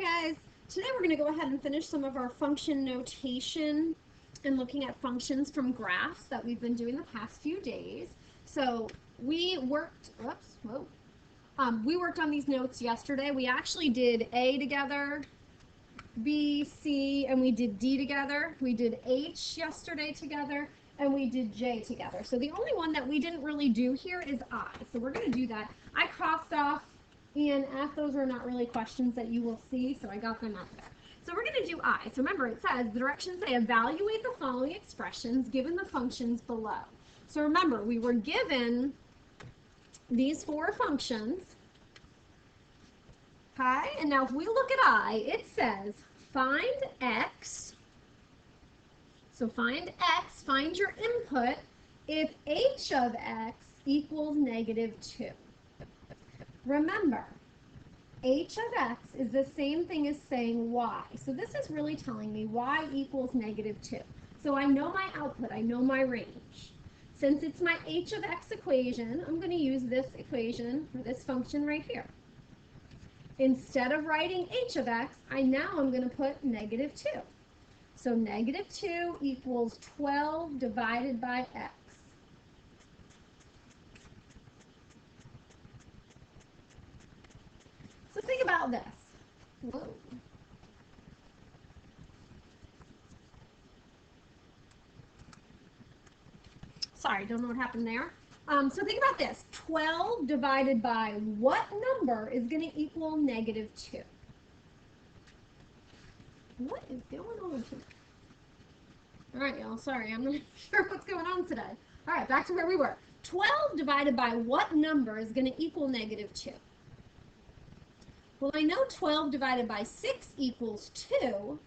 Hi guys! Today we're going to go ahead and finish some of our function notation and looking at functions from graphs that we've been doing the past few days. So we worked, we worked on these notes yesterday. We actually did A together, B, C, and we did D together. We did H yesterday together, and we did J together. So the only one that we didn't really do here is I. So we're going to do that. I crossed off E and F. Those are not really questions that you will see, so I got them out there. So we're going to do I. So remember, it says the directions say evaluate the following expressions given the functions below. So remember, we were given these four functions. Okay, and now if we look at I, it says find x. So find x, find your input if h of x equals -2. Remember, h of x is the same thing as saying y. So this is really telling me y equals -2. So I know my output, I know my range. Since it's my h of x equation, I'm going to use this equation, or this function right here. Instead of writing h of x, I'm going to put -2. So -2 equals 12 divided by x. So think about this. Whoa. Sorry, don't know what happened there. So think about this. 12 divided by what number is going to equal -2? What is going on today? All right, y'all. Sorry, I'm not sure what's going on today. All right, back to where we were. 12 divided by what number is going to equal -2? Well, I know 12 divided by 6 equals 2,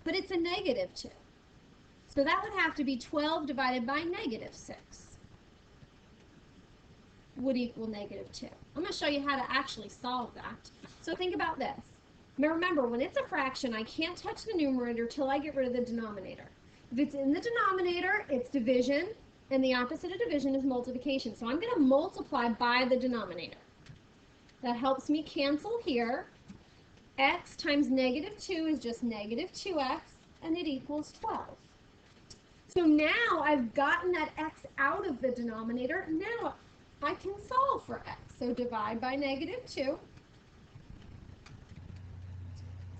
but it's a -2. So that would have to be 12 divided by -6 would equal -2. I'm going to show you how to actually solve that. So think about this. Now remember, when it's a fraction, I can't touch the numerator till I get rid of the denominator. If it's in the denominator, it's division, and the opposite of division is multiplication. So I'm going to multiply by the denominator. That helps me cancel here. X times -2 is just -2x, and it equals 12. So now I've gotten that x out of the denominator. Now I can solve for x. So divide by -2.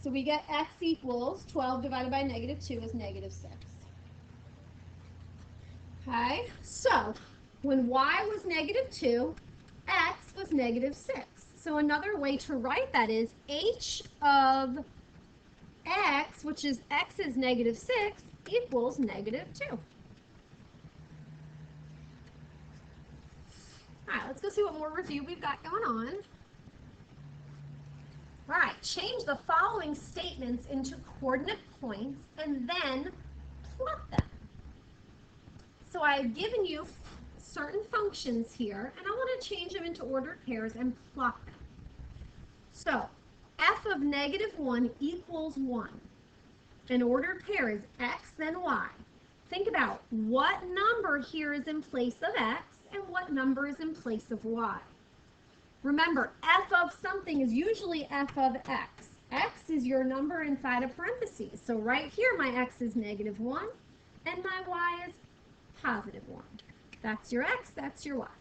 So we get x equals 12 divided by -2 is -6. Okay, so when y was -2, x was -6. So another way to write that is h of x, which is x is -6, equals -2. All right, let's go see what more review we've got going on. All right, change the following statements into coordinate points and then plot them. So I've given you certain functions here, and I want to change them into ordered pairs and plot them. So f of -1 equals 1. An ordered pair is x, then y. Think about what number here is in place of x and what number is in place of y. Remember, f of something is usually f of x. X is your number inside of parentheses. So right here, my x is -1, and my y is +1. That's your x, that's your y.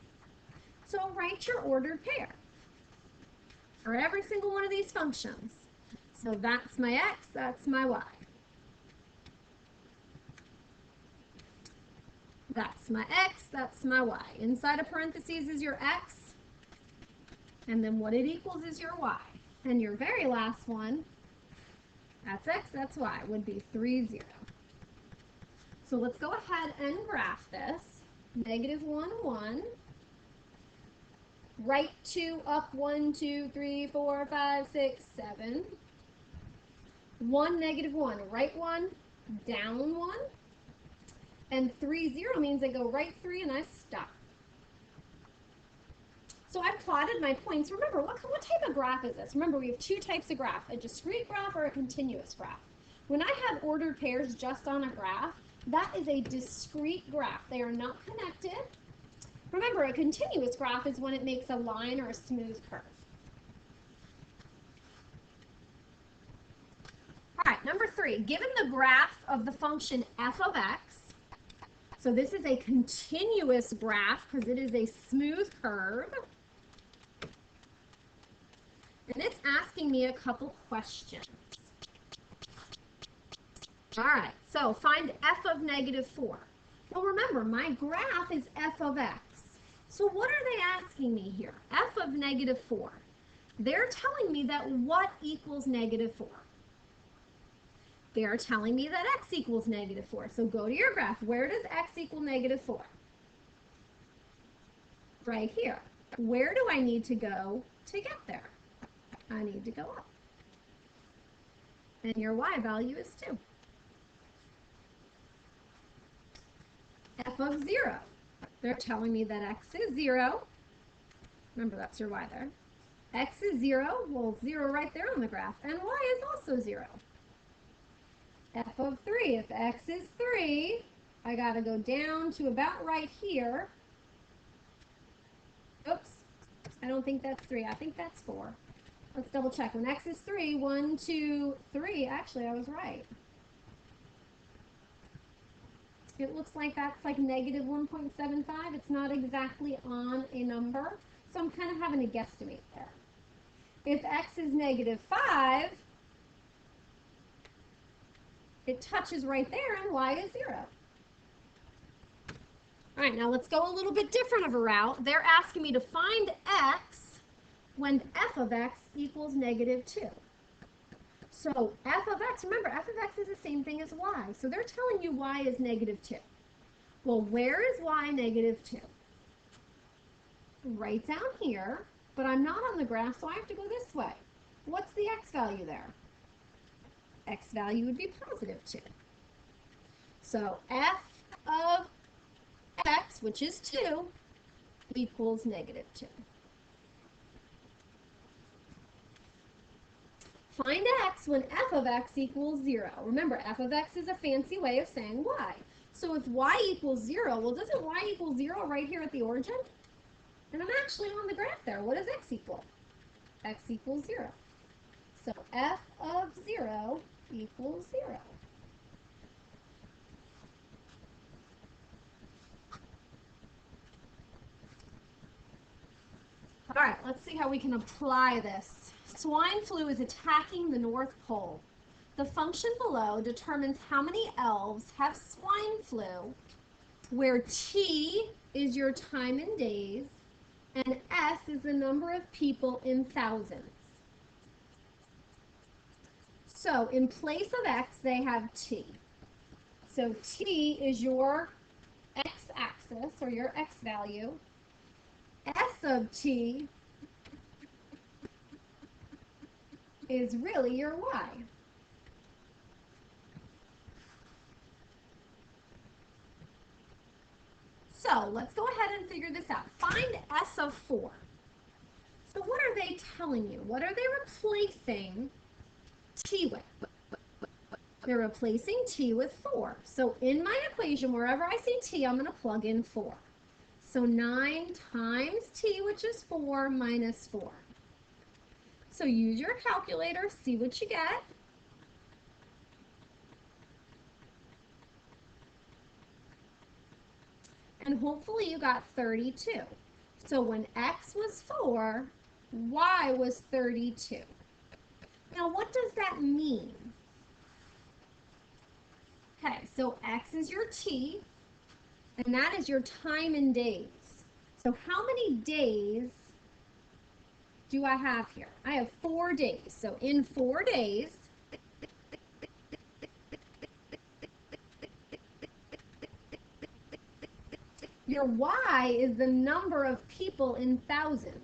So write your ordered pair for every single one of these functions. So that's my x, that's my y. That's my x, that's my y. Inside of parentheses is your x, and then what it equals is your y. And your very last one, that's x, that's y, would be 3, 0. So let's go ahead and graph this. -1, 1. Right 2, up 1, 2, 3, 4, 5, 6, 7. 1, -1. Right 1, down 1. And 3, 0 means I go right 3 and I stop. So I plotted my points. Remember, what type of graph is this? Remember, we have two types of graph, a discrete graph or a continuous graph. When I have ordered pairs just on a graph, that is a discrete graph. They are not connected. Remember, a continuous graph is when it makes a line or a smooth curve. 3. Given the graph of the function f of x, so this is a continuous graph because it is a smooth curve, and it's asking me a couple questions. All right, so find f of negative 4. Well, remember, my graph is f of x. So what are they asking me here? F of negative 4. They're telling me that what equals negative 4? They're telling me that x equals negative 4. So go to your graph. Where does x equal negative 4? Right here. Where do I need to go to get there? I need to go up. And your y value is 2. F of 0. They're telling me that x is 0. Remember, that's your y there. X is 0. Well, 0 right there on the graph. And y is also 0. F of 3. If x is 3, I got to go down to about right here. Oops. I don't think that's 3. I think that's 4. Let's double check. When x is 3, 1, 2, 3. Actually, I was right. It looks like that's like negative 1.75. It's not exactly on a number, so I'm kind of having to guesstimate there. If x is negative 5, it touches right there, and y is 0. All right, now let's go a little bit different of a route. They're asking me to find x when f of x equals negative 2. So f of x, remember, f of x is the same thing as y. So they're telling you y is negative 2. Well, where is y negative 2? Right down here, but I'm not on the graph, so I have to go this way. What's the x value there? X value would be positive 2. So f of x, which is 2, equals negative 2. Find x when f of x equals 0. Remember, f of x is a fancy way of saying y. So if y equals 0, well, doesn't y equal 0 right here at the origin? And I'm actually on the graph there. What does x equal? X equals 0. So f of 0 equals 0. All right, let's see how we can apply this. Swine flu is attacking the North Pole. The function below determines how many elves have swine flu, where T is your time in days, and S is the number of people in thousands. So in place of X, they have T. So T is your X-axis, or your X value. S of T is really your Y. So let's go ahead and figure this out. Find S of 4. So what are they telling you? What are they replacing T with? They're replacing T with 4. So in my equation, wherever I see T, I'm going to plug in 4. So 9 times T, which is 4, minus 4. So use your calculator, see what you get. And hopefully you got 32. So when X was 4, Y was 32. Now what does that mean? Okay, so X is your T, and that is your time in days. So how many days do I have here? I have 4 days. So in 4 days, your Y is the number of people in thousands.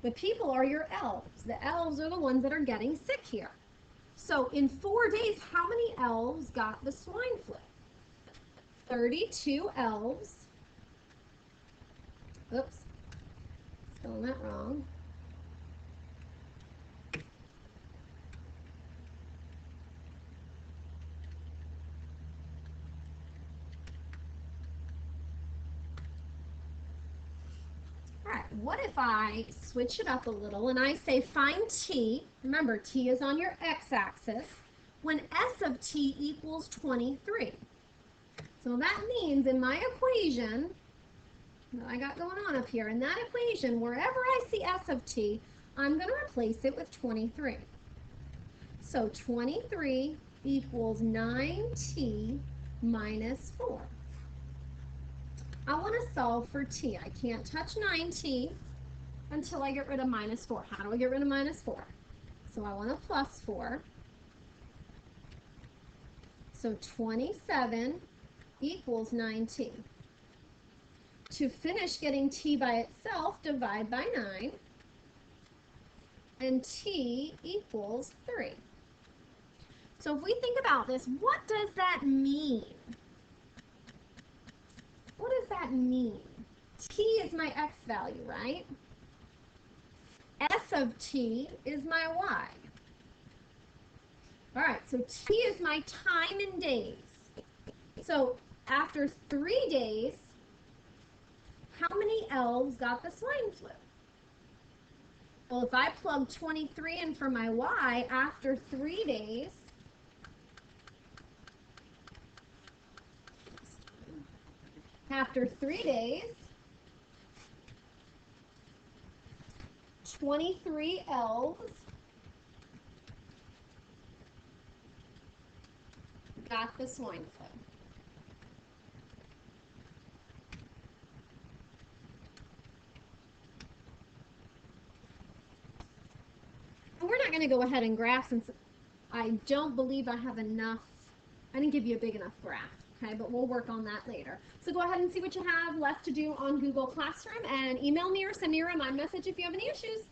The people are your elves. The elves are the ones that are getting sick here. So in 4 days, how many elves got the swine flu? 32 elves. Oops, spelling that wrong. All right, what if I switch it up a little and I say find T? Remember, T is on your x-axis. when S of t equals 23. So that means in my equation that I got going on up here, in that equation, wherever I see S of t, I'm going to replace it with 23. So 23 equals 9t minus 4. I want to solve for t. I can't touch 9t until I get rid of minus 4. How do I get rid of minus 4? So I want a plus 4. So 27 equals 9t. To finish getting t by itself, divide by 9, and t equals 3. So if we think about this, what does that mean? What does that mean? T is my x value, right? S of t is my y. All right, so t is my time in days. So after 3 days, how many elves got the swine flu? Well, if I plug 23 in for my y, after 3 days, after 3 days, 23 elves got the swine flu. And we're not going to go ahead and graph since I don't believe I have enough. I didn't give you a big enough graph, okay? But we'll work on that later. So go ahead and see what you have left to do on Google Classroom and email me or send me a remind message if you have any issues.